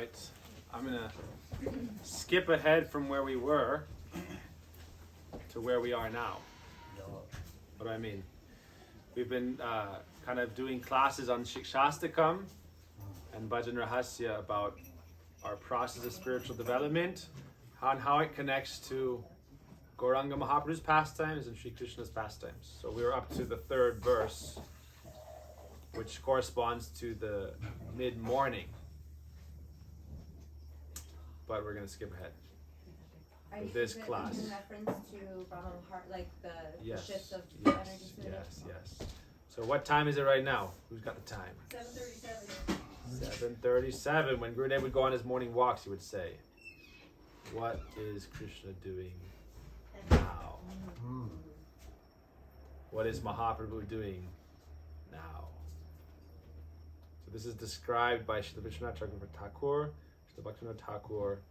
right, I'm going to skip ahead from where we were to where we are now. What do I mean? We've been kind of doing classes on Shikshastakam and Bhajan Rahasya about our process of spiritual development and how it connects to Gauranga Mahaprabhu's pastimes and Sri Krishna's pastimes. So we were up to the third verse, which corresponds to the mid-morning. But we're going to skip ahead. For this class. In reference to Brahma Heart, like the shift of yes, energy? Yes. So what time is it right now? Who's got the time? 7:37. 7:37. When Gurudev would go on his morning walks, he would say, "What is Krishna doing now? What is Mahaprabhu doing now?" So this is described by Srila Vishwanath Chakravarti Thakur, Srila Bhaktivinoda Thakur,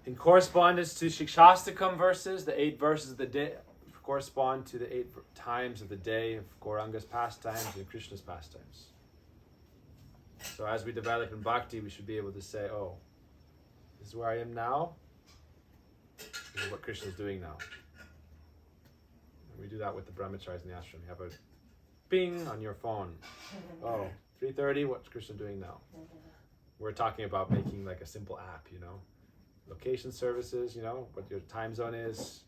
in correspondence to Shikshastakam verses. The 8 verses of the day correspond to the 8 times of the day of Gauranga's pastimes and Krishna's pastimes. So as we develop in Bhakti, we should be able to say, oh, this is where I am now. This is what Krishna is doing now. And we do that with the brahmacharis in the ashram. You have a ping on your phone. Oh, 3:30, what's Krishna doing now? We're talking about making like a simple app, location services, what your time zone is.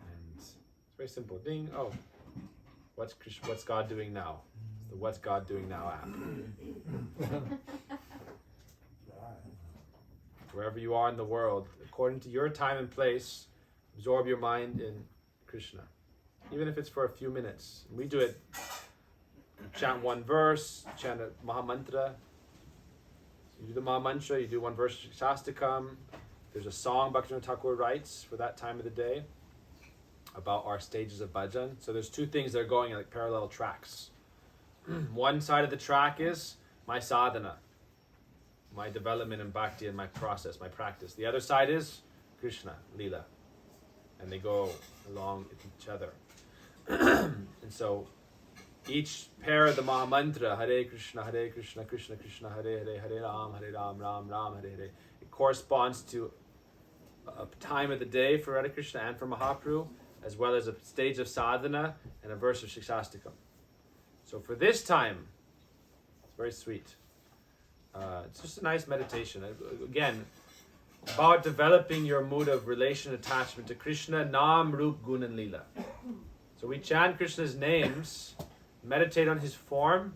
And it's very simple. Ding, oh, what's God doing now? It's the What's God Doing Now app. Wherever you are in the world, according to your time and place, absorb your mind in Krishna. Even if it's for a few minutes. We do it, chant one verse, chant a Mahamantra. You do the Mahamantra, you do one verse of Shastakam. There's a song Bhaktivinoda Thakur writes for that time of the day about our stages of bhajan. So there's 2 things that are going like parallel tracks. One side of the track is my sadhana, my development in bhakti and my process, my practice. The other side is Krishna, Leela. And they go along with each other. And so each pair of the Mahamantra, Hare Krishna, Krishna Krishna, Hare Hare, Hare Ram, Ram Ram, Hare Hare, it corresponds to a time of the day for Hare Krishna and for Mahaprabhu, as well as a stage of sadhana and a verse of Shikshastakam. So for this time, it's very sweet. It's just a nice meditation. Again, about developing your mood of relation attachment to Krishna, Nam, Rup, Gun, and Leela. So we chant Krishna's names, meditate on his form,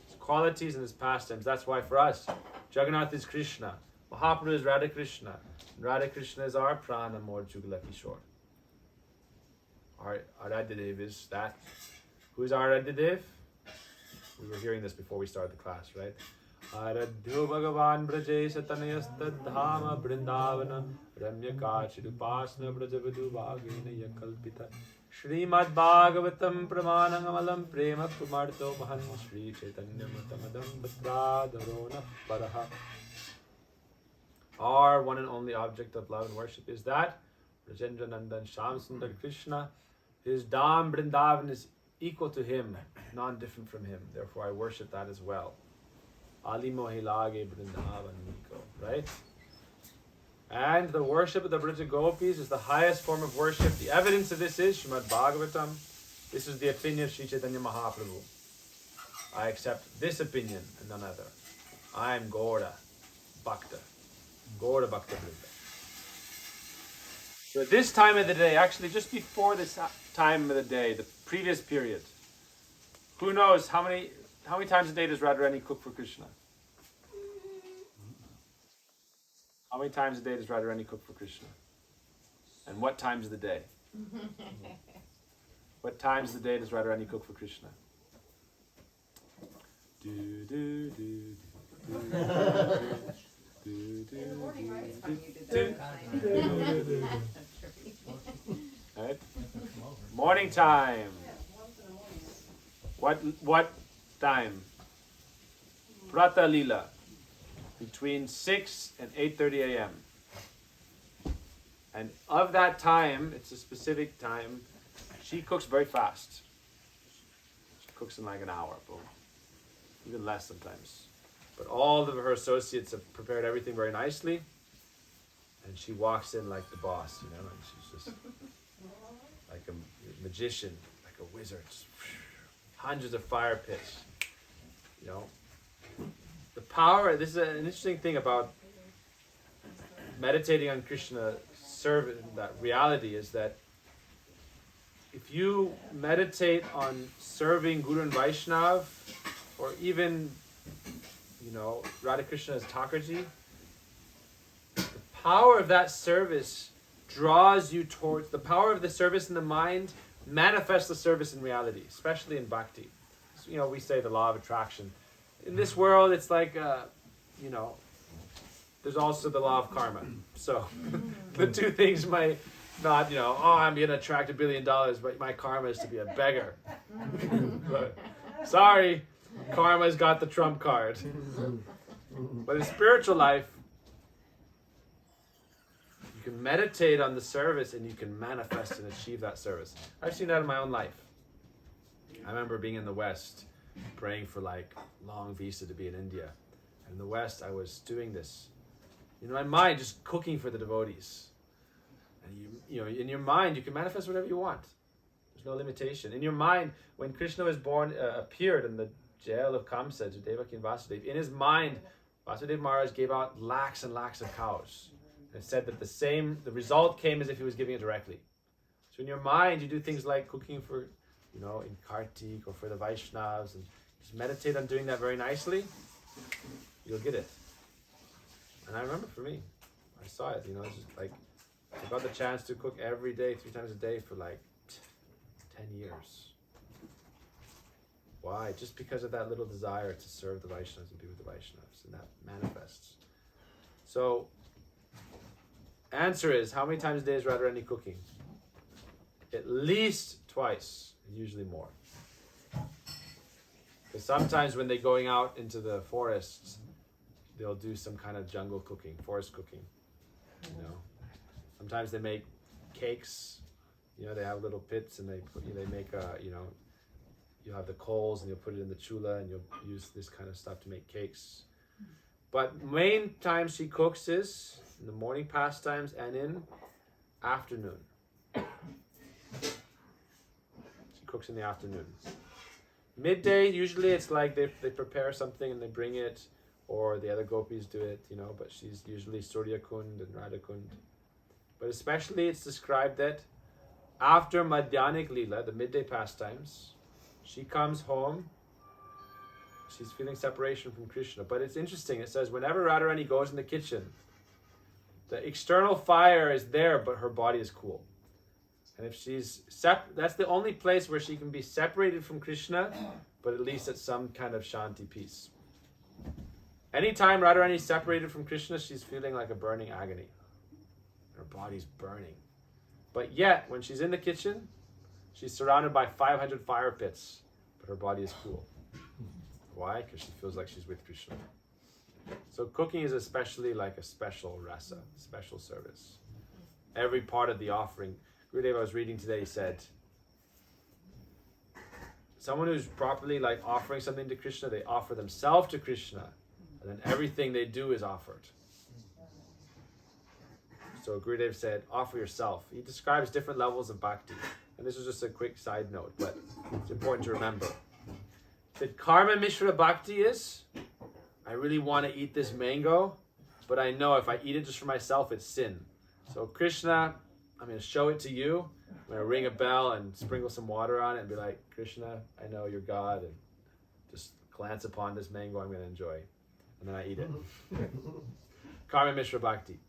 his qualities, and his pastimes. That's why for us, Jagannath is Krishna, Mahaprabhu is Radha Krishna, and Radha Krishna is our Prana Mor Jugala Kishore. Our Radhadev is that. Who is our Radhadev? We were hearing this before we started the class, right? Aradhyo Bhagavan Braje Satanayastad Dhama Vrindavana Ramyaka Chidupasna Brajavadu Bhagena Yakalpita Srimad Bhagavatam Pramanangamalam Prema Kumarto Mahan Sri Chaitanya Matamadam Bhadradharona Paraha. Our one and only object of love and worship is that Rajendra Nandan Sham Sundar Krishna. His Dham Vrindavan is equal to him, non-different from him. Therefore, I worship that as well. Ali Mohilage Vrindavan Niko, right? And the worship of the Brija Gopis is the highest form of worship. The evidence of this is Srimad Bhagavatam. This is the opinion of Sri Chaitanya Mahaprabhu. I accept this opinion and none other. I am Gaura Bhakta. Gaura Bhakta Vrinda. So at this time of the day, actually just before this time of the day, the previous period, who knows how many times a day does Radharani cook for Krishna? How many times a day does Radharani cook for Krishna? And what times of the day? What times of the day does Radharani cook for Krishna? Do do do do do. In the morning, right? It's funny you did that. Right? Morning time. What time? Prata Lila. Between 6 and 8:30 a.m. And of that time, it's a specific time, she cooks very fast. She cooks in like an hour, boom. Even less sometimes. But all of her associates have prepared everything very nicely. And she walks in like the boss, you know, and she's just like a magician, like a wizard. Hundreds of fire pits, you know. The power, this is an interesting thing about meditating on Krishna service, that reality is that if you meditate on serving Guru and Vaishnav, or even, you know, Radha Krishna as Thakurji, the power of that service draws you towards, the power of the service in the mind manifests the service in reality, especially in Bhakti. So, you know, we say the law of attraction. In this world, it's like, you know, there's also the law of karma. So the two things might not, you know, oh, I'm going to attract $1 billion, but my karma is to be a beggar. But, sorry, karma's got the trump card. But in spiritual life, you can meditate on the service and you can manifest and achieve that service. I've seen that in my own life. I remember being in the West, praying for like long visa to be in India. And in the West, I was doing this. In my mind, just cooking for the devotees. And you know, in your mind, you can manifest whatever you want. There's no limitation. In your mind, when Krishna was born, appeared in the jail of Kamsa to Devaki and Vasudeva, in his mind, Vasudeva Maharaj gave out lakhs and lakhs of cows. And said that the result came as if he was giving it directly. So in your mind, you do things like cooking for, you know, in Kartik or for the Vaishnavas, and just meditate on doing that very nicely, you'll get it. And I remember for me, I saw it, you know, it's just like, I got the chance to cook every day, 3 times a day for like 10 years. Why? Just because of that little desire to serve the Vaishnavas and be with the Vaishnavas, and that manifests. So, answer is, how many times a day is Radharani cooking? At least twice, and usually more. Because sometimes when they're going out into the forests, they'll do some kind of jungle cooking, forest cooking. You know, sometimes they make cakes. You know, they have little pits and they make a, you know, you have the coals and you'll put it in the chula and you'll use this kind of stuff to make cakes. But main time she cooks is in the morning pastimes and in afternoon. She cooks in the afternoon. Midday, usually it's like they prepare something and they bring it, or the other gopis do it, you know, but she's usually Surya Kund and Radha Kund. But especially it's described that after Madhyanik Leela, the midday pastimes, she comes home, she's feeling separation from Krishna. But it's interesting, it says whenever Radharani goes in the kitchen, the external fire is there, but her body is cool. And if she's that's the only place where she can be separated from Krishna, but at least at some kind of shanti, peace. Anytime Radharani is separated from Krishna, she's feeling like a burning agony. Her body's burning. But yet, when she's in the kitchen, she's surrounded by 500 fire pits, but her body is cool. Why? Because she feels like she's with Krishna. So cooking is especially like a special rasa, special service. Every part of the offering. Gurudev, I was reading today, he said, someone who's properly like offering something to Krishna, they offer themselves to Krishna, and then everything they do is offered. So Gurudev said, offer yourself. He describes different levels of bhakti. And this is just a quick side note, but it's important to remember. He said, Karma Mishra Bhakti is, I really want to eat this mango, but I know if I eat it just for myself, it's sin. So Krishna, I'm going to show it to you. I'm going to ring a bell and sprinkle some water on it and be like, Krishna, I know you're God, and just glance upon this mango I'm going to enjoy. And then I eat it. Karma Mishra Bhakti.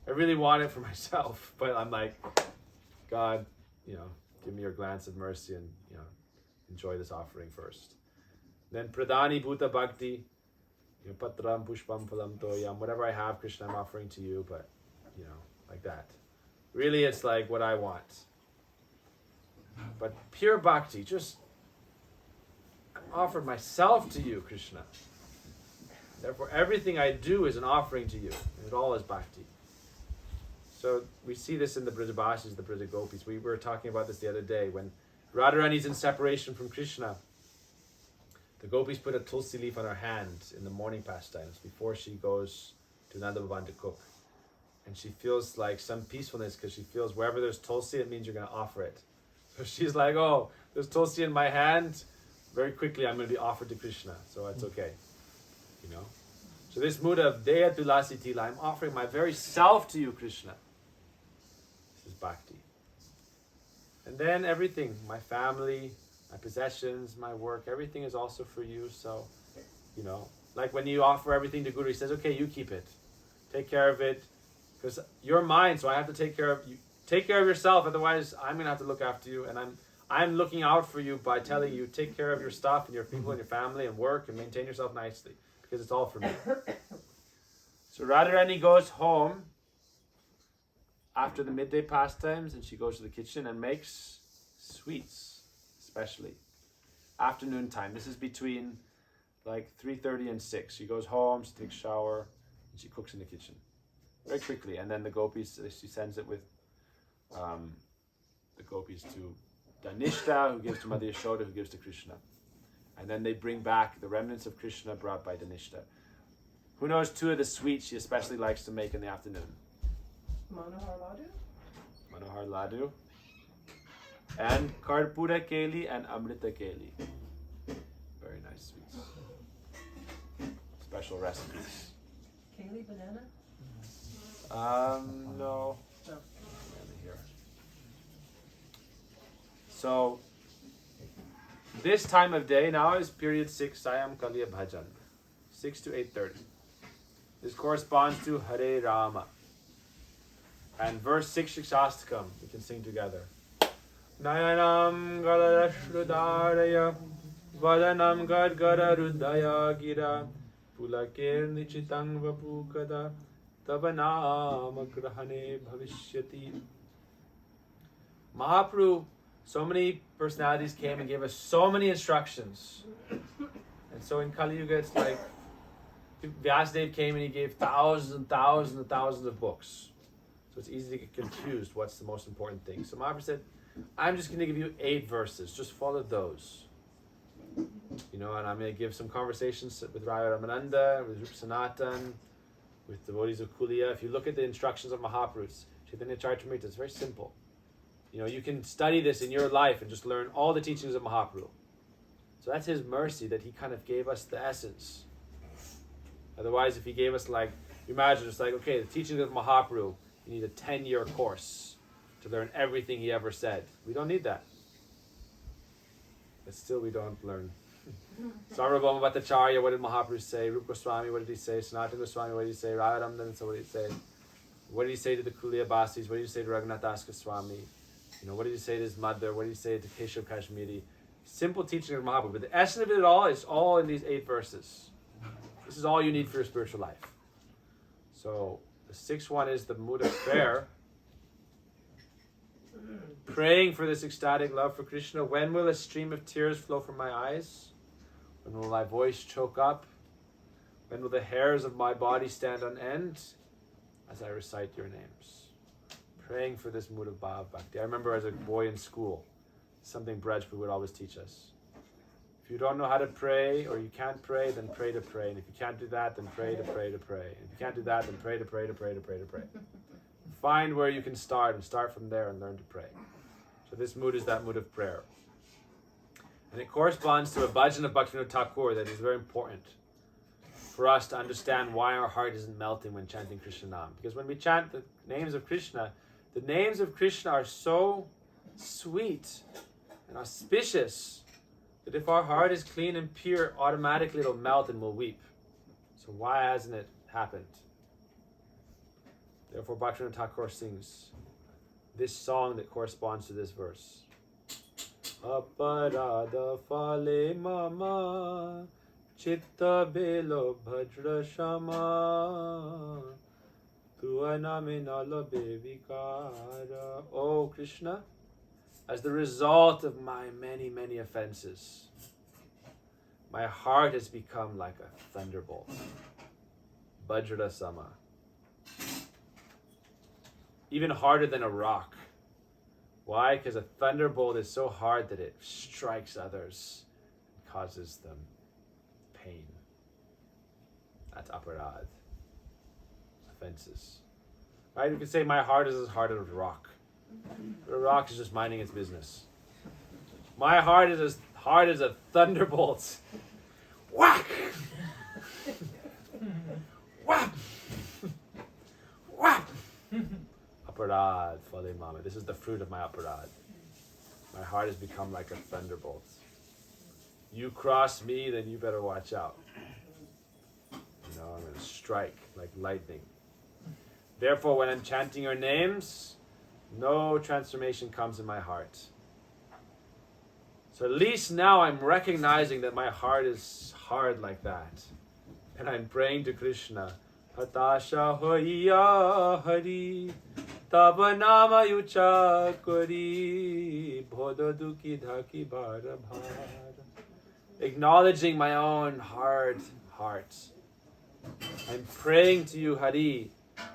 I really want it for myself, but I'm like, God, you know, give me your glance of mercy and, you know, enjoy this offering first. Then Pradhani Bhuta Bhakti, you know, Patram Pushpam Phalam Toyam, whatever I have, Krishna, I'm offering to you, but, you know, like that. Really, it's like what I want. But pure bhakti, just offered myself to you, Krishna. Therefore, everything I do is an offering to you, and it all is bhakti. So we see this in the Brajabashis, the Brajagopis. We were talking about this the other day when Radharani's in separation from Krishna. The gopis put a tulsi leaf on her hand in the morning pastimes before she goes to Nanda Bhavan to cook. And she feels like some peacefulness because she feels wherever there's tulsi, it means you're going to offer it. So she's like, oh, there's tulsi in my hand. Very quickly, I'm going to be offered to Krishna. So it's okay. You know? So this mood of Deya Tulasi Tila, I'm offering my very self to you, Krishna. This is bhakti. And then everything, my family, my possessions, my work, everything is also for you. So, you know, like when you offer everything to Guru, he says, okay, you keep it. Take care of it. Because you're mine, so I have to take care of you. Take care of yourself, otherwise I'm going to have to look after you. And I'm looking out for you by telling you, take care of your stuff and your people and your family and work and maintain yourself nicely. Because it's all for me. So Radharani goes home after the midday pastimes, and she goes to the kitchen and makes sweets, especially afternoon time. This is between like 3:30 and 6. She goes home, she takes a shower, and she cooks in the kitchen very quickly. And then the gopis, she sends it with the gopis to Dhanishta, who gives to Mother Yashoda, who gives to Krishna. And then they bring back the remnants of Krishna brought by Dhanishta. Who knows two of the sweets she especially likes to make in the afternoon? Manohar Ladu? Manohar Ladu. And Karpura Keli and Amrita Keli. Very nice sweets. Special recipes. Kaylee banana? No. No. Here. So, this time of day now is period 6, Sayam Kaliya Bhajan. 6 to 8:30. This corresponds to Hare Rama. And verse 6 Shikshastakam, we can sing together. Nayanam Galadashrudaraya Vadanam Gadgara Rudaya Gira Pulakir Nichitang Vapukada Tabanama Grahane Bhavishyati. Mahaprabhu, so many personalities came and gave us so many instructions. And so in Kali Yuga, it's like Vyasadeva came and he gave thousands and thousands and thousands of books. So it's easy to get confused what's the most important thing. So Mahaprabhu said, I'm just going to give you 8 verses. Just follow those. You know, and I'm going to give some conversations with Raya Ramananda, with Rupa Sanatan, with devotees of Kuliya. If you look at the instructions of Mahaprabhu, Chaitanya Charitamrita, it's very simple. You know, you can study this in your life and just learn all the teachings of Mahaprabhu. So that's his mercy that he kind of gave us the essence. Otherwise, if he gave us like, imagine it's like, okay, the teachings of Mahaprabhu, you need a 10-year course to learn everything he ever said. We don't need that. But still we don't learn. Sarvabhauma Bhattacharya, what did Mahaprabhu say? Rupa Goswami, what did he say? Sanatana Goswami, what did he say? Radha Ramadan, so what did he say? What did he say to the Kuliya Basis? What did he say to Raghunath Das Goswami? You know, what did he say to his mother? What did he say to Keshav Kashmiri? Simple teaching of Mahaprabhu. But the essence of it all is all in these 8 verses. This is all you need for your spiritual life. So the 6th one is the mood of prayer. Praying for this ecstatic love for Krishna. When will a stream of tears flow from my eyes? When will my voice choke up? When will the hairs of my body stand on end? As I recite your names. Praying for this mood of Bhava Bhakti. I remember as a boy in school, something Brajpur would always teach us. If you don't know how to pray, or you can't pray, then pray to pray. And if you can't do that, then pray to pray to pray. And if you can't do that, then pray to pray to pray to pray to pray. Find where you can start, and start from there and learn to pray. So this mood is that mood of prayer. And it corresponds to a bhajan of Bhaktivinoda Thakur that is very important for us to understand why our heart isn't melting when chanting Krishna Nam. Because when we chant the names of Krishna are so sweet and auspicious that if our heart is clean and pure, automatically it'll melt and we'll weep. So why hasn't it happened? Therefore Bhaktivinoda Thakur sings this song that corresponds to this verse. Aparada fale mama chitta belo bhajra shama tuaname nala bevikara. Oh Krishna, as the result of my many, many offenses, my heart has become like a thunderbolt. Bhajra sama. Even harder than a rock. Why? Because a thunderbolt is so hard that it strikes others, causes them pain. That's aparad. Offenses. Right? You can say my heart is as hard as a rock. The rock is just minding its business. My heart is as hard as a thunderbolt. Whack! Whap! Whap! Aparad, Fale Mama. This is the fruit of my aparad. My heart has become like a thunderbolt. You cross me, then you better watch out. You know, I'm going to strike like lightning. Therefore, when I'm chanting your names, no transformation comes in my heart. So at least now I'm recognizing that my heart is hard like that. And I'm praying to Krishna. Hatasha hoya hari taba nama yucha kori bodha duki dhaki bhara bhara. Acknowledging my own hard heart. I'm praying to you, Hari,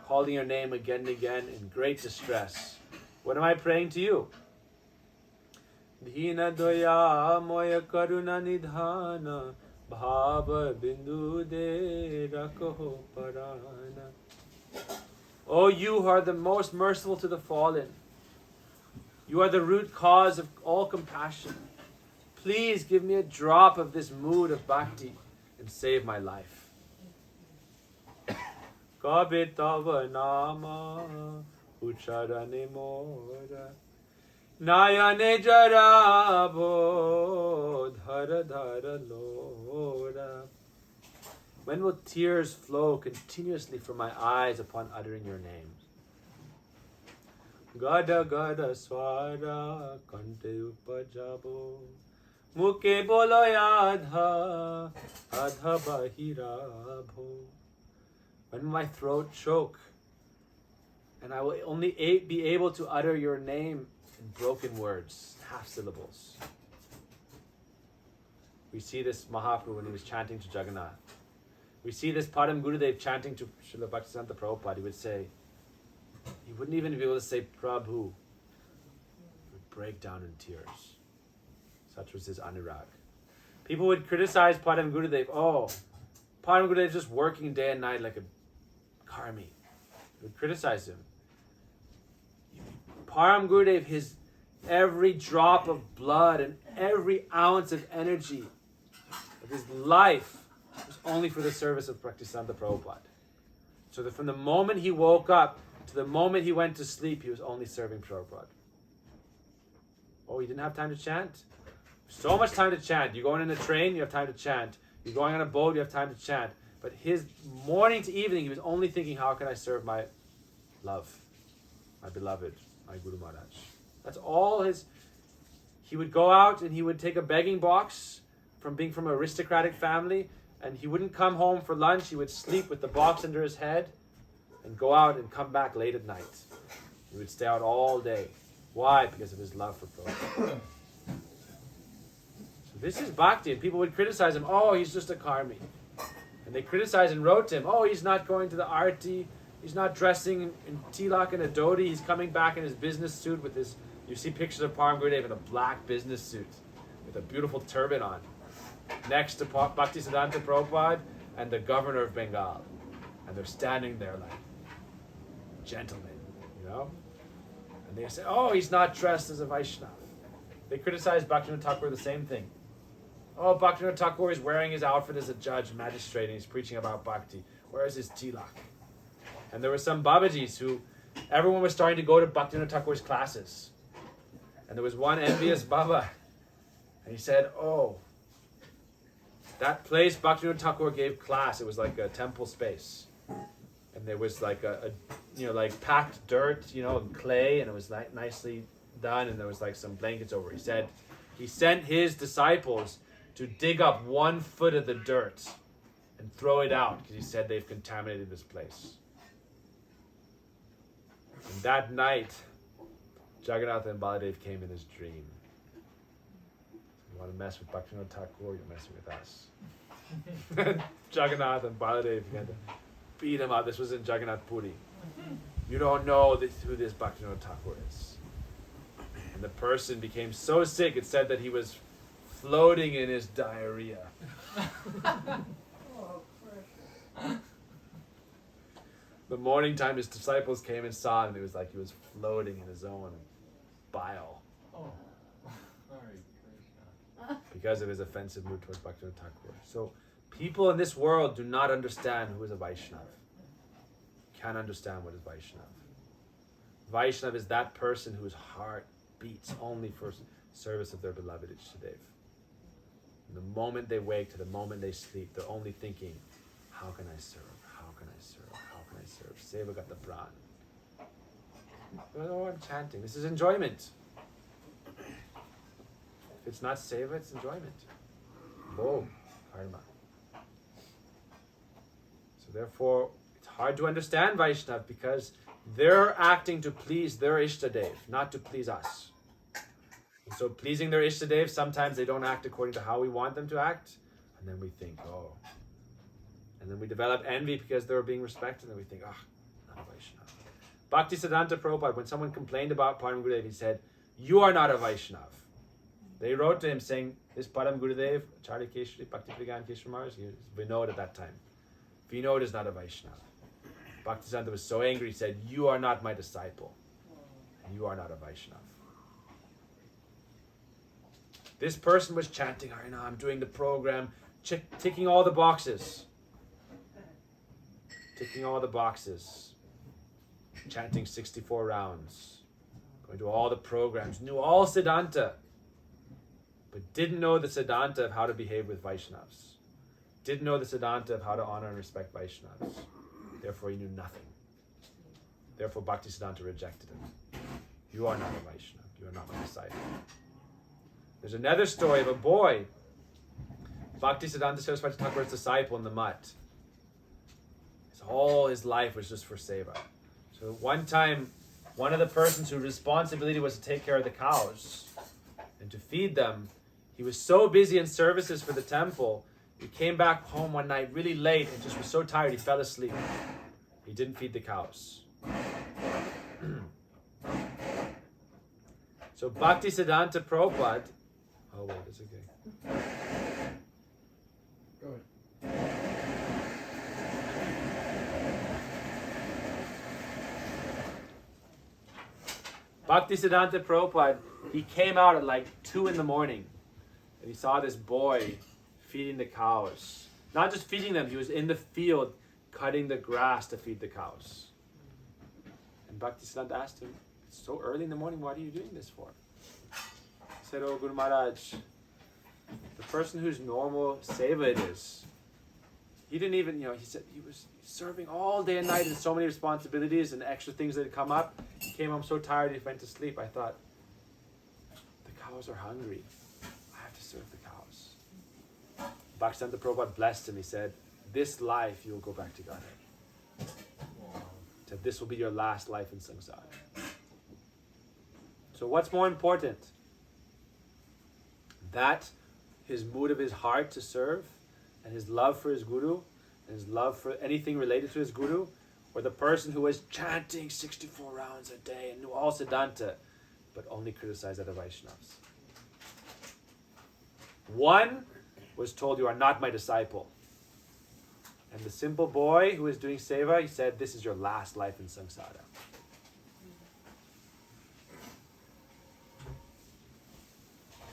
calling your name again and again in great distress. What am I praying to you? Dhina doya moya karuna nidhana bhava bindu de rakho parana. Oh, you who are the most merciful to the fallen. You are the root cause of all compassion. Please give me a drop of this mood of bhakti and save my life. Kabe tava nama ucharane mora nayane jarabo dhara dhara lora. When will tears flow continuously from my eyes upon uttering your name? Gada gada swara kante upajabo muke bolo yadha adha bahirabho. When will my throat choke and I will only be able to utter your name in broken words, half syllables. We see this Mahaprabhu when he was chanting to Jagannath. We see this Padam Gurudev chanting to Srila Bhaktisiddhanta Prabhupada. He would say, he wouldn't even be able to say Prabhu. He would break down in tears. Such was his anurag. People would criticize Padam Gurudev. Oh, Padam Gurudev is just working day and night like a karmi. They would criticize him. Param Gurudev, his every drop of blood and every ounce of energy of his life was only for the service of Bhaktisiddhanta Prabhupada. So that from the moment he woke up to the moment he went to sleep, he was only serving Prabhupada. Oh, he didn't have time to chant? So much time to chant. You're going in a train, you have time to chant. You're going on a boat, you have time to chant. But his morning to evening, he was only thinking, how can I serve my love, my beloved, my Guru Maharaj. That's all his... He would go out and he would take a begging box from being from an aristocratic family, and he wouldn't come home for lunch. He would sleep with the box under his head and go out and come back late at night. He would stay out all day. Why? Because of his love for Prabhupada. So this is bhakti, and people would criticize him. Oh, he's just a karmi. And they criticized and wrote to him, oh, he's not going to the arti, he's not dressing in tilak and a dhoti, he's coming back in his business suit with his, you see pictures of Param Gurudev in a black business suit with a beautiful turban on, next to Bhaktisiddhanta Prabhupada and the governor of Bengal. And they're standing there like gentlemen, you know? And they say, oh, he's not dressed as a Vaishnava. They criticize Bhaktivinoda Thakur the same thing. Oh, Bhaktivinoda Thakur is wearing his outfit as a judge, magistrate, and he's preaching about bhakti. Where is his tilak? And there were some Babajis who, everyone was starting to go to Bhaktivinoda Thakur's classes. And there was one envious Baba. And he said, oh, that place Bhaktivinoda Thakur gave class, it was like a temple space. And there was like like packed dirt, and clay, and it was like nicely done, and there was like some blankets over. He said he sent his disciples to dig up 1 foot of the dirt and throw it out because he said they've contaminated this place. And that night, Jagannath and Baladev came in his dream. You want to mess with Bhaktivinoda Thakur, you're messing with us. Jagannath and Baladev began to beat him up. This was in Jagannath Puri. You don't know who this Bhaktivinoda Thakur is. And the person became so sick, it said that he was floating in his diarrhea. Oh, precious. The morning time, his disciples came and saw him. It was like he was floating in his own bile Oh, Hare Krishna. because of his offensive mood towards Bhaktivinoda Thakur. So people in this world do not understand who is a Vaishnav. Can't understand what is Vaishnav. Vaishnav is that person whose heart beats only for service of their beloved Ishtadev. From the moment they wake to the moment they sleep, they're only thinking, how can I serve? How can I serve? How can I serve? Seva got the pran. Oh, I'm chanting. This is enjoyment. If it's not seva, it's enjoyment. Boom. Karma. So therefore, it's hard to understand Vaishnav because they're acting to please their Ishtadev, not to please us. And so pleasing their Ishtadev, sometimes they don't act according to how we want them to act. And then we think, oh. And then we develop envy because they're being respected. And we think, not a Vaishnav. Bhakti Siddhanta Prabhupada, when someone complained about Param Gurudev, he said, you are not a Vaishnav. They wrote to him saying, this Param Gurudev, Acharya Keshri, Bhakti Pragan Keshri Maharaj, he was Vinod at that time. Vinod is not a Vaishnav. Bhakti Siddhanta was so angry, he said, you are not my disciple. You are not a Vaishnav. This person was chanting, I'm doing the program, ticking all the boxes. Ticking all the boxes. Chanting 64 rounds. Going to all the programs. Knew all Siddhanta. But didn't know the Siddhanta of how to behave with Vaishnavas. Didn't know the Siddhanta of how to honor and respect Vaishnavas. Therefore he knew nothing. Therefore Bhakti Siddhanta rejected him. You are not a Vaishnav. You are not my disciple. There's another story of a boy. Bhakti Siddhanta Saraswati Thakur's disciple in the mutt. All his life was just for seva. So one time, one of the persons whose responsibility was to take care of the cows and to feed them, he was so busy in services for the temple, he came back home one night really late and just was so tired he fell asleep. He didn't feed the cows. So Bhakti Siddhanta Prabhupada, oh wait, it's okay. Go ahead. Bhakti Siddhanta Prabhupada, he came out at like 2 a.m. and he saw this boy feeding the cows. Not just feeding them, he was in the field cutting the grass to feed the cows. And Bhakti Siddhanta asked him, it's so early in the morning, what are you doing this for? He said, oh Guru Maharaj, the person whose normal seva it is, he didn't even, he said he was serving all day and night and so many responsibilities and extra things that had come up. He came home so tired he went to sleep. I thought, the cows are hungry. I have to serve the cows. Bhaktisiddhanta Prabhupada blessed him. He said, this life you will go back to Godhead. He said, this will be your last life in samsara. So what's more important? That his mood of his heart to serve and his love for his guru, and his love for anything related to his guru, or the person who was chanting 64 rounds a day and knew all Siddhanta, but only criticized other Vaishnavas. One was told, you are not my disciple. And the simple boy who was doing seva, he said, this is your last life in samsara.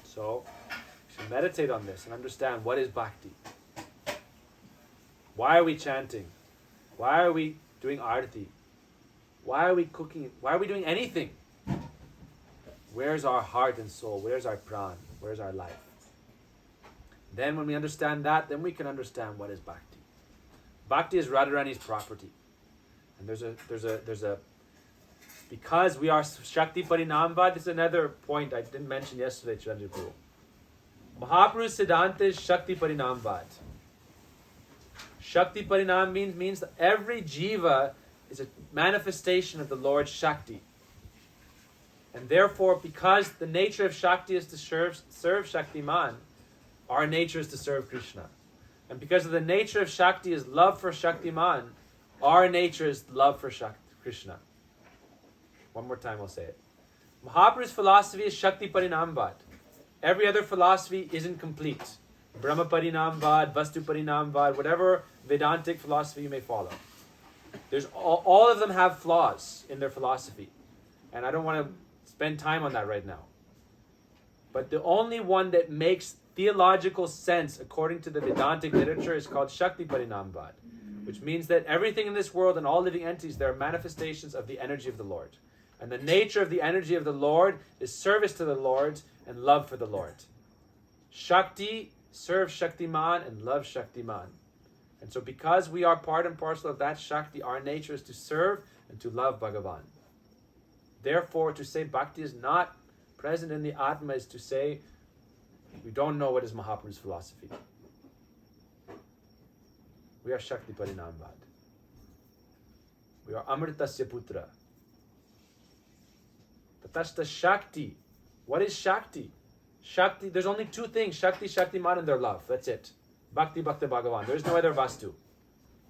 So, we should meditate on this and understand what is bhakti. Why are we chanting? Why are we doing arati? Why are we cooking? Why are we doing anything? Where's our heart and soul? Where's our pran? Where's our life? Then when we understand that, then we can understand what is bhakti. Bhakti is Radharani's property. And there's a because we are Shakti Parinamvad, this is another point I didn't mention yesterday, Chiranjeev Guru. Mahaprabhu Siddhanta is Shakti Parinamvad. Shakti Parinam means that every jiva is a manifestation of the Lord's Shakti. And therefore, because the nature of Shakti is to serve Shaktiman, our nature is to serve Krishna. And because of the nature of Shakti is love for Shaktiman, our nature is love for Krishna. One more time I'll say it. Mahaprabhu's philosophy is Shakti Parinamvad. Every other philosophy isn't complete. Brahma Parinamvad, Vastu Parinamvad, whatever Vedantic philosophy you may follow. There's all of them have flaws in their philosophy. And I don't want to spend time on that right now. But the only one that makes theological sense according to the Vedantic literature is called Shakti Parinamvad, which means that everything in this world and all living entities, they are manifestations of the energy of the Lord. And the nature of the energy of the Lord is service to the Lord and love for the Lord. Shakti serves Shaktiman and loves Shaktiman. And so because we are part and parcel of that Shakti, our nature is to serve and to love Bhagavan. Therefore, to say Bhakti is not present in the Atma is to say we don't know what is Mahaprabhu's philosophy. We are Shakti Parinamvad. We are Amritasya Putra. Tatashta Shakti. What is Shakti? Shakti, there's only two things, Shakti, Shaktiman, and their love. That's it. Bhakti, Bhakti, Bhagavan. There's no other Vastu.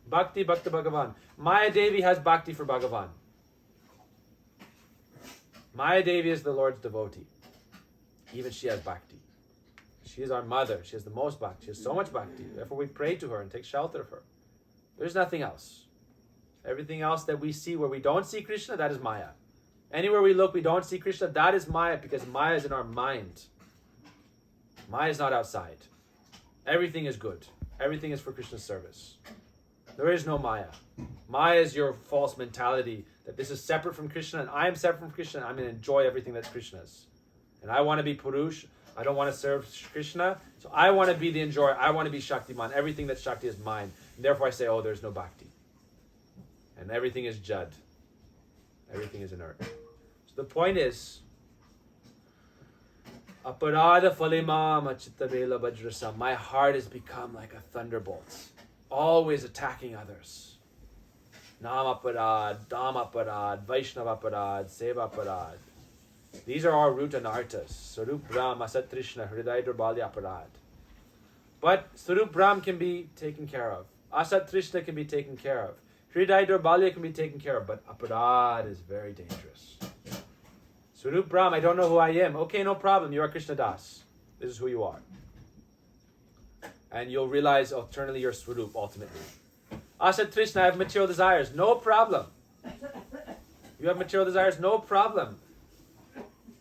Bhakti, Bhakti, Bhagavan. Maya Devi has Bhakti for Bhagavan. Maya Devi is the Lord's devotee. Even she has Bhakti. She is our mother. She has the most Bhakti. She has so much Bhakti. Therefore we pray to her and take shelter of her. There's nothing else. Everything else that we see where we don't see Krishna, that is Maya. Anywhere we look, we don't see Krishna, that is Maya, because Maya is in our mind. Maya is not outside. Everything is good. Everything is for Krishna's service. There is no Maya. Maya is your false mentality that this is separate from Krishna and I am separate from Krishna and I'm going to enjoy everything that's Krishna's. And I want to be Purush. I don't want to serve Krishna. So I want to be the enjoyer. I want to be Shaktiman. Everything that's Shakti is mine. And therefore I say, oh, there's no Bhakti. And everything is Jad. Everything is inert. So the point is, Aparada Falima Machittabela Vajrasam. My heart has become like a thunderbolt, always attacking others. Nam Aparad, Dam Aparad, Vaishnava Aparad, Seva Aparad. These are our root anarthas. Sarup Brahm, Asat Trishna, Hriday Durbalya Aparad. But Sarup Brahm can be taken care of. Asat Trishna can be taken care of. Hriday Durbalya can be taken care of. But Aparad is very dangerous. Sarup Brahm, I don't know who I am. Okay, no problem. You are Krishna Das. This is who you are. And you'll realize eternally your Swarup ultimately. Asat Trishna, I have material desires. No problem. You have material desires? No problem.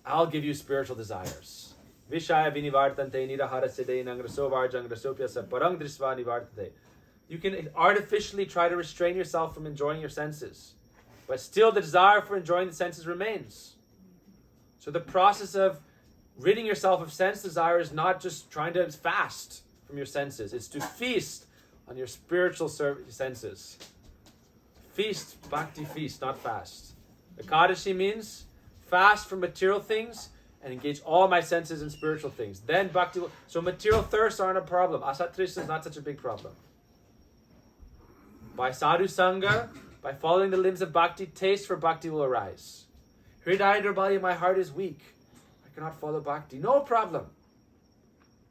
I'll give you spiritual desires. Vishaya vinivartante nirahara sede nangraso varjangrasopya sa parang drisva nivartate. You can artificially try to restrain yourself from enjoying your senses. But still the desire for enjoying the senses remains. So the process of ridding yourself of sense desire is not just trying to fast from your senses. It's to feast on your spiritual senses. Feast, bhakti feast, not fast. Ekadashi means fast from material things and engage all my senses in spiritual things. Then bhakti will... So material thirsts aren't a problem. Asat Trishna is not such a big problem. By sadhu sangha, by following the limbs of bhakti, taste for bhakti will arise. Hriday Durbalya, my heart is weak. I cannot follow bhakti. No problem.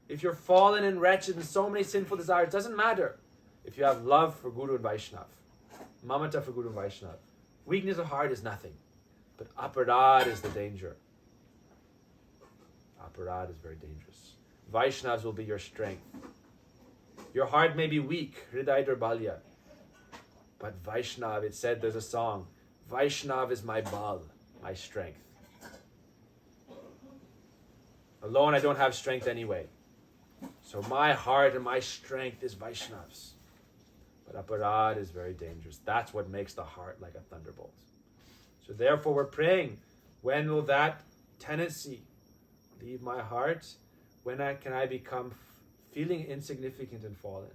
If you're fallen and wretched and so many sinful desires, it doesn't matter. If you have love for Guru and Vaishnav, mamata for Guru and Vaishnav, weakness of heart is nothing. But aparad is the danger. Aparad is very dangerous. Vaishnavas will be your strength. Your heart may be weak, Hriday Durbalya. But Vaishnav, it said, there's a song, Vaishnav is my bal, my strength. Alone I don't have strength anyway. So my heart and my strength is Vaishnavs. But aparad is very dangerous. That's what makes the heart like a thunderbolt. So therefore we're praying, when will that tendency leave my heart? When can I become feeling insignificant and fallen?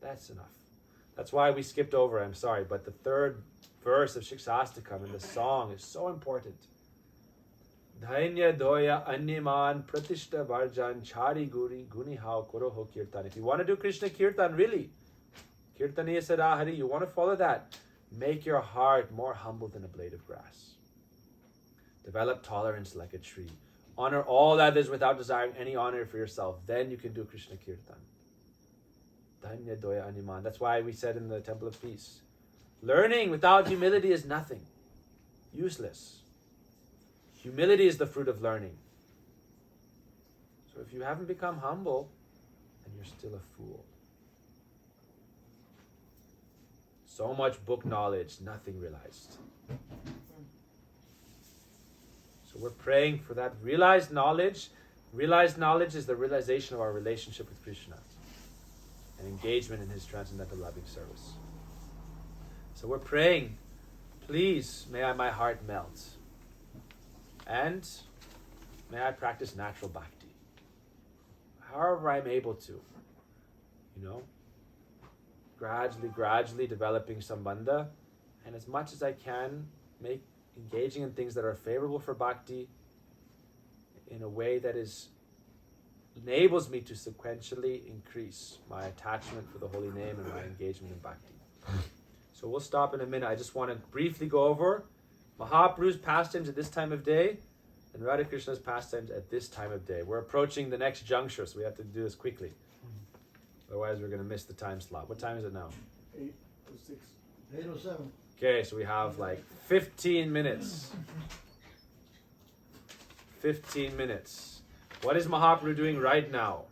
That's enough. That's why we skipped over, I'm sorry, but the third verse of Shikshastakam in the song is so important. Dhanya doya anyaman pratishta varjan chari guri guni hao koroho kirtan. If you want to do Krishna kirtan, really, kirtaniya sadahari, you want to follow that, make your heart more humble than a blade of grass. Develop tolerance like a tree. Honor all others without desiring any honor for yourself. Then you can do Krishna kirtan. Dhanya doya anyaman. That's why we said in the Temple of Peace, learning without humility is nothing. Useless. Humility is the fruit of learning. So if you haven't become humble, you're still a fool. So much book knowledge, nothing realized. So we're praying for that realized knowledge. Realized knowledge is the realization of our relationship with Krishna and engagement in his transcendental loving service. So we're praying, please, may my heart melt. And may I practice natural bhakti. However I'm able to. Gradually developing sambandha. And as much as I can, engaging in things that are favorable for bhakti in a way that enables me to sequentially increase my attachment for the holy name and my engagement in bhakti. So we'll stop in a minute. I just want to briefly go over Mahaprabhu's pastimes at this time of day and Radha Krishna's pastimes at this time of day. We're approaching the next juncture, so we have to do this quickly. Otherwise, we're going to miss the time slot. What time is it now? 8:06. 8:07. Okay, so we have like 15 minutes. 15 minutes. What is Mahaprabhu doing right now?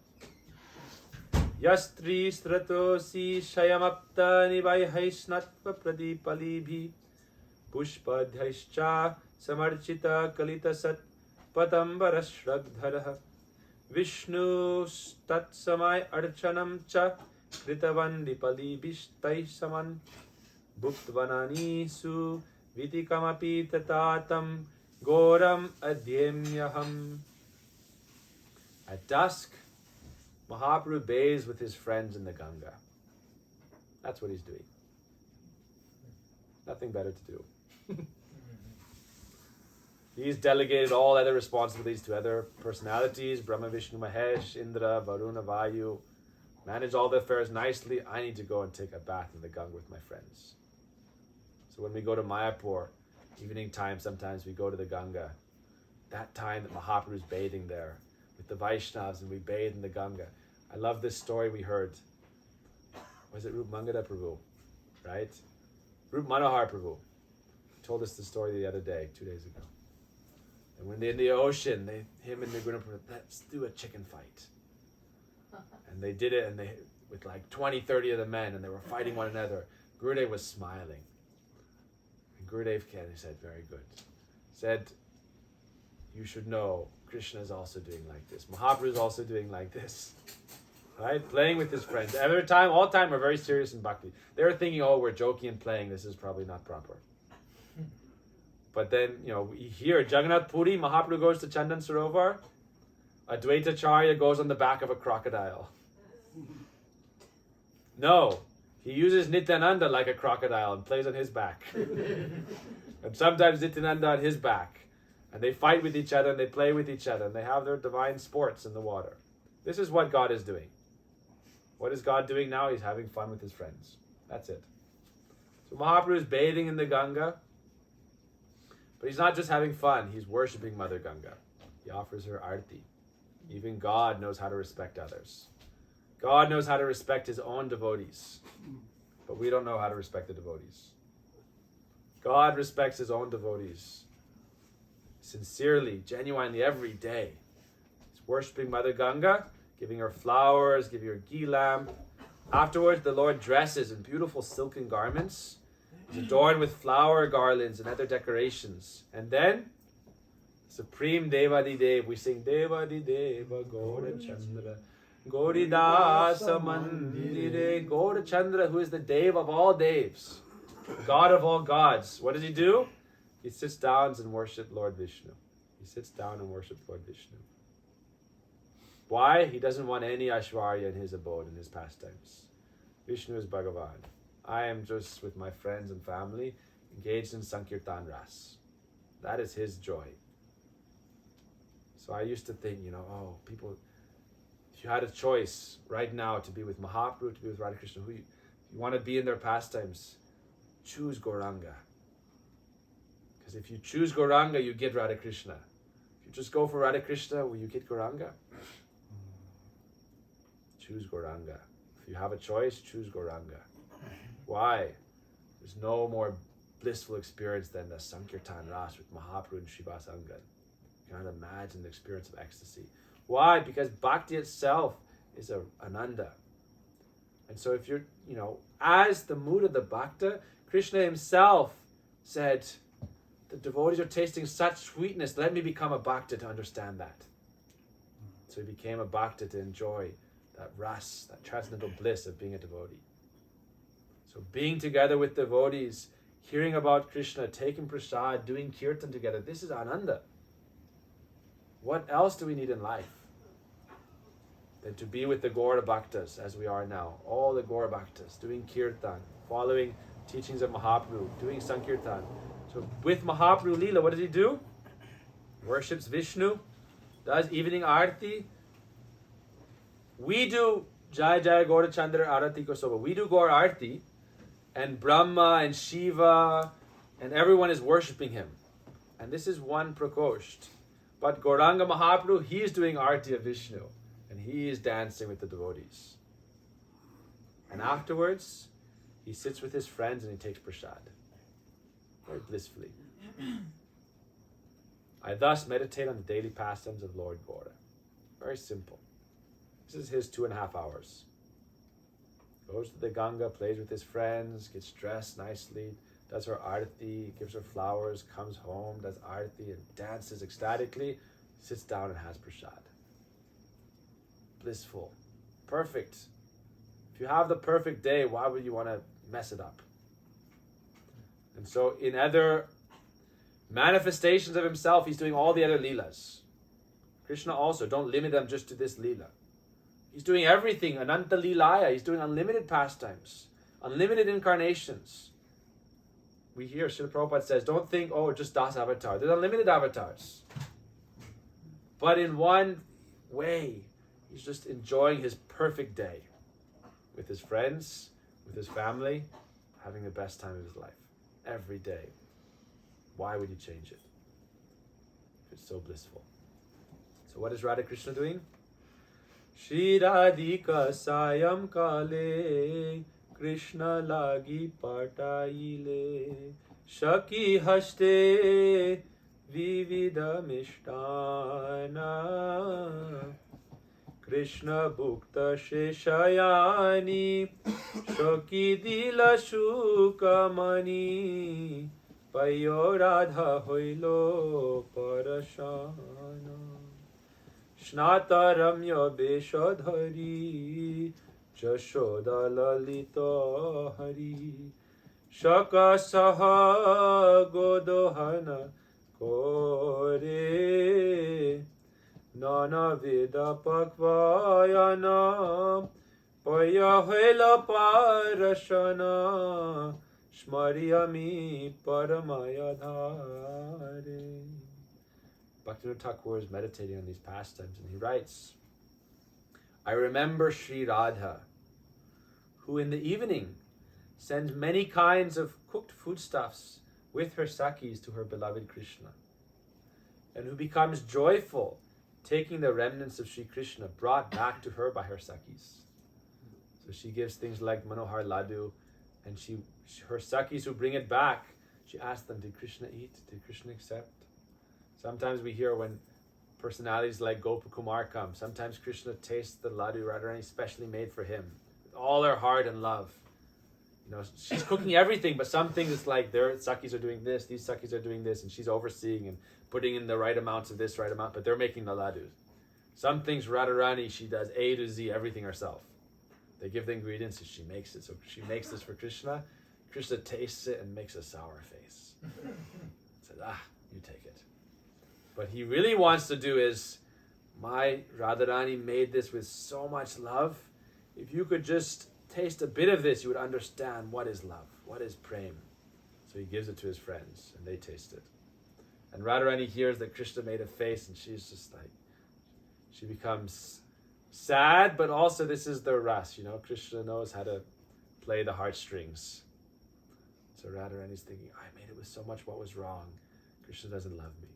Yastri stratosi shayamapta nivaihaishnatva pradipalibhi pushpadhaischa samarchita kalita sat patambara shraddharaha Vishnu tatsamai archanam cha kritavandipalibhishtai saman bhuktvanani su vitikamapi tatatam goram adhyemyaham. At dusk, Mahaprabhu bathes with his friends in the Ganga. That's what he's doing. Nothing better to do. He's delegated all other responsibilities to other personalities, Brahma, Vishnu, Mahesh, Indra, Varuna, Vayu. Manage all the affairs nicely. I need to go and take a bath in the Ganga with my friends. So when we go to Mayapur, evening time, sometimes we go to the Ganga. That time that Mahaprabhu is bathing there with the Vaishnavas and we bathe in the Ganga. I love this story we heard. Was it Rup Mangada Prabhu? Right? Rup Manohar Prabhu told us the story the other day, 2 days ago. And when they're in the ocean, him and Nirguna Prabhu, let's do a chicken fight. And they did it, and they with like 20, 30 of the men, and they were fighting one another. Gurudev was smiling. And Gurudev came and he said, very good. Said, you should know, Krishna is also doing like this. Mahaprabhu is also doing like this. Right? Playing with his friends. Every time, all time, we're very serious in bhakti. They were thinking, oh, we're joking and playing. This is probably not proper. But then, we hear Jagannath Puri, Mahaprabhu goes to Chandan Sarovar. Advaita Charya goes on the back of a crocodile. No, he uses Nityananda like a crocodile and plays on his back. And sometimes Nityananda on his back. And they fight with each other and they play with each other and they have their divine sports in the water. This is what God is doing. What is God doing now? He's having fun with his friends. That's it. So Mahaprabhu is bathing in the Ganga. But he's not just having fun. He's worshipping Mother Ganga. He offers her arti. Even God knows how to respect others. God knows how to respect his own devotees. But we don't know how to respect the devotees. God respects his own devotees. Sincerely, genuinely, every day. He's worshipping Mother Ganga, giving her flowers, giving her ghee lamp. Afterwards, the Lord dresses in beautiful silken garments. He's adorned with flower garlands and other decorations. And then, Supreme Devadi-Dev, we sing Devadi-Deva Gaura Chandra Gauridasa Mandire. Gaura Chandra, who is the Dev of all Devs, God of all gods. What does he do? He sits down and worships Lord Vishnu. He sits down and worships Lord Vishnu. Why? He doesn't want any Aishwarya in his abode, in his pastimes. Vishnu is Bhagavan. I am just with my friends and family engaged in Sankirtan Ras. That is his joy. So I used to think, people, if you had a choice right now to be with Mahaprabhu, to be with Radha Krishna, if you want to be in their pastimes, choose Gauranga. Because if you choose Gauranga, you get Radha Krishna. If you just go for Radha Krishna, will you get Gauranga? Choose Gauranga. If you have a choice, choose Gauranga. Why? There's no more blissful experience than the Sankirtan Ras with Mahaprabhu and Srivas Angan. You cannot imagine the experience of ecstasy. Why? Because bhakti itself is a Ananda. And so if you're, as the mood of the Bhakta, Krishna himself said, the devotees are tasting such sweetness, let me become a Bhakta to understand that. So he became a Bhakta to enjoy that ras, that transcendental bliss of being a devotee. So being together with devotees, hearing about Krishna, taking prasad, doing kirtan together, this is Ananda. What else do we need in life than to be with the Gaura Bhaktas as we are now? All the Gaura Bhaktas, doing kirtan, following teachings of Mahaprabhu, doing Sankirtan. So with Mahaprabhu Leela, what does he do? Worships Vishnu, does evening Arati. We do Jai Jai Gaura Chandra Arati Kosoba. We do Gaura Arati, and Brahma and Shiva and everyone is worshipping him. And this is one Prakosht. But Gauranga Mahaprabhu, he is doing Arati of Vishnu. And he is dancing with the devotees. And afterwards, he sits with his friends and he takes prasad. Very blissfully. I thus meditate on the daily pastimes of Lord Gaura. Very simple. This is his 2.5 hours. Goes to the Ganga, plays with his friends, gets dressed nicely, does her arati, gives her flowers, comes home, does arati and dances ecstatically, sits down and has prasad. Blissful. Perfect. If you have the perfect day, why would you want to mess it up? And so in other manifestations of himself, he's doing all the other leelas. Krishna also, don't limit them just to this leela. He's doing everything, Ananta Leelaya. He's doing unlimited pastimes, unlimited incarnations. We hear Srila Prabhupada says, don't think, just Das avatar. There's unlimited avatars. But in one way, he's just enjoying his perfect day with his friends, with his family, having the best time of his life. Every day. Why would you change it? It's so blissful. So what is Radha Krishna doing? Shri Radhika Sayam Kale Krishna Lagi Pataile Shaki Haste Vivida Mishtana Krishna Bhukta Sheshayani Shaki Dila Shukamani Payo Radha Hoilo Parashana Shnata Ramya Beshadhari Jashoda Lalita Hari Shaka Saha Godohana Kore Nana Veda Pakvayana Payahela Parashana Shmariyami Paramayadhare. Bhaktivinoda Thakur is meditating on these pastimes and he writes, I remember Sri Radha, who in the evening sends many kinds of cooked foodstuffs with her sakis to her beloved Krishna, and who becomes joyful taking the remnants of Sri Krishna brought back to her by her sakis. So she gives things like Manohar Laddu, and her sakis who bring it back, she asks them, did Krishna eat? Did Krishna accept? Sometimes we hear when personalities like Gopakumar come, sometimes Krishna tastes the laddu Radharani specially made for him with all her heart and love. She's cooking everything, but some things it's like their sakis are doing this, these sakis are doing this, and she's overseeing and putting in the right amounts of this, right amount, but they're making the laddus. Some things Radharani, she does A to Z, everything herself. They give the ingredients and she makes it. So she makes this for Krishna. Krishna tastes it and makes a sour face. Says, you take it. What he really wants to do is, my Radharani made this with so much love. If you could just taste a bit of this, you would understand what is love, what is prem. So he gives it to his friends, and they taste it. And Radharani hears that Krishna made a face, and she's just like, she becomes sad, but also this is the ras, Krishna knows how to play the heartstrings. So Radharani's thinking, I made it with so much, what was wrong? Krishna doesn't love me,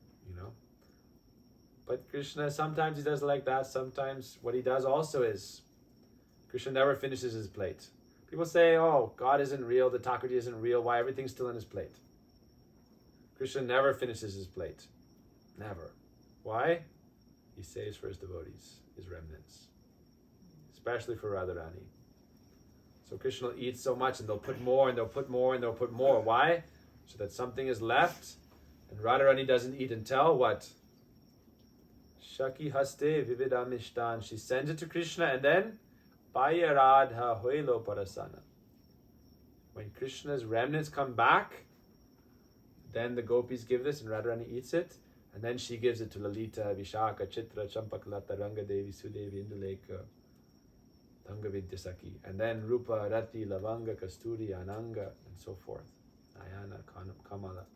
But Krishna, sometimes he does like that. Sometimes what he does also is, Krishna never finishes his plate. People say, God isn't real, the Thakurji isn't real, why everything's still in his plate? Krishna never finishes his plate. Never. Why? He saves for his devotees, his remnants, his especially for Radharani. So Krishna will eat so much, and they'll put more, and they'll put more, and they'll put more. Why? So that something is left, and Radharani doesn't eat until what? Shaki haste vividamishtan. She sends it to Krishna, and then Payaradha hoilo parasana. When Krishna's remnants come back, then the gopis give this, and Radharani eats it, and then she gives it to Lalita, Vishaka, Chitra, Champakalata, Rangadevi, Sudevi, Induleka, Tangavidyasaki, and then Rupa, Rati, Lavanga, Kasturi, Ananga, and so forth. Ayana, Kamala.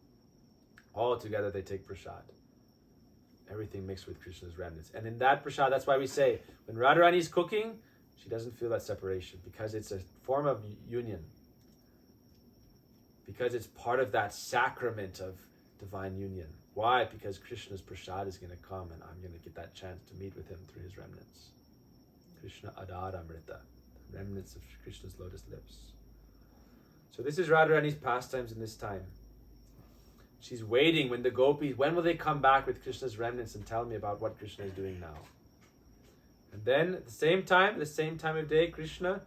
All together they take prasad. Everything mixed with Krishna's remnants. And in that prasad, that's why we say, when Radharani is cooking, she doesn't feel that separation, because it's a form of union. Because it's part of that sacrament of divine union. Why? Because Krishna's prasad is going to come, and I'm going to get that chance to meet with him through his remnants. Krishna Adara Amrita, the remnants of Krishna's lotus lips. So this is Radharani's pastimes in this time. She's waiting when the gopis, when will they come back with Krishna's remnants and tell me about what Krishna is doing now? And then at the same time of day, Krishna,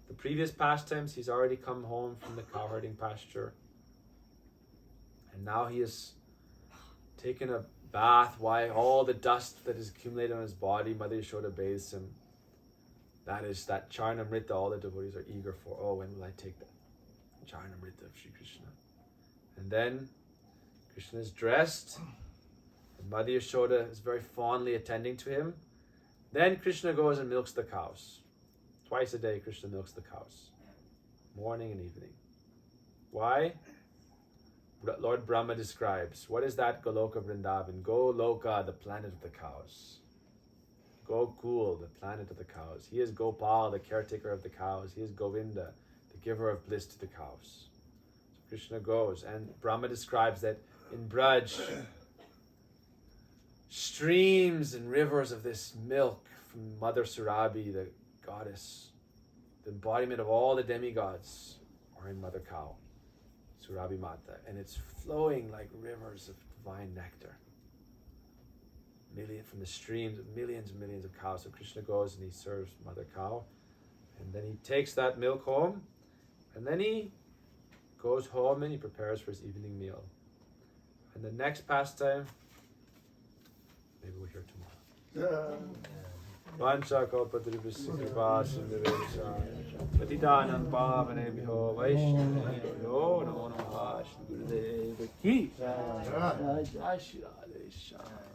the previous pastimes, he's already come home from the cow herding pasture. And now he has taken a bath. Why? All the dust that is accumulated on his body, Mother Yashoda bathes him. That is that Charnamrita all the devotees are eager for. Oh, when will I take that Charnamrita of Sri Krishna? And then Krishna is dressed, and Mother Yashoda is very fondly attending to him. Then Krishna goes and milks the cows. Twice a day Krishna milks the cows, morning and evening. Why? Lord Brahma describes, what is that Goloka Vrindavan? Goloka, the planet of the cows. Gokul, the planet of the cows. He is Gopal, the caretaker of the cows. He is Govinda, the giver of bliss to the cows. So Krishna goes, and Brahma describes that in Braj, streams and rivers of this milk from Mother Surabhi, the goddess, the embodiment of all the demigods, are in Mother Cow, Surabhi Mata, and it's flowing like rivers of divine nectar. From the streams of millions and millions of cows. So Krishna goes and he serves Mother Cow, and then he takes that milk home, and then he goes home and he prepares for his evening meal. And the next pastime, maybe we'll hear tomorrow. Vancha kalpatribhyo kripa sindhuvesha patitanam pavanebhyo vaishnavebhyo namo namaha Shri Gurudeva ki Jai Shri Radhe Shyam.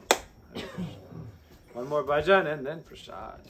One more bhajan and then prasad.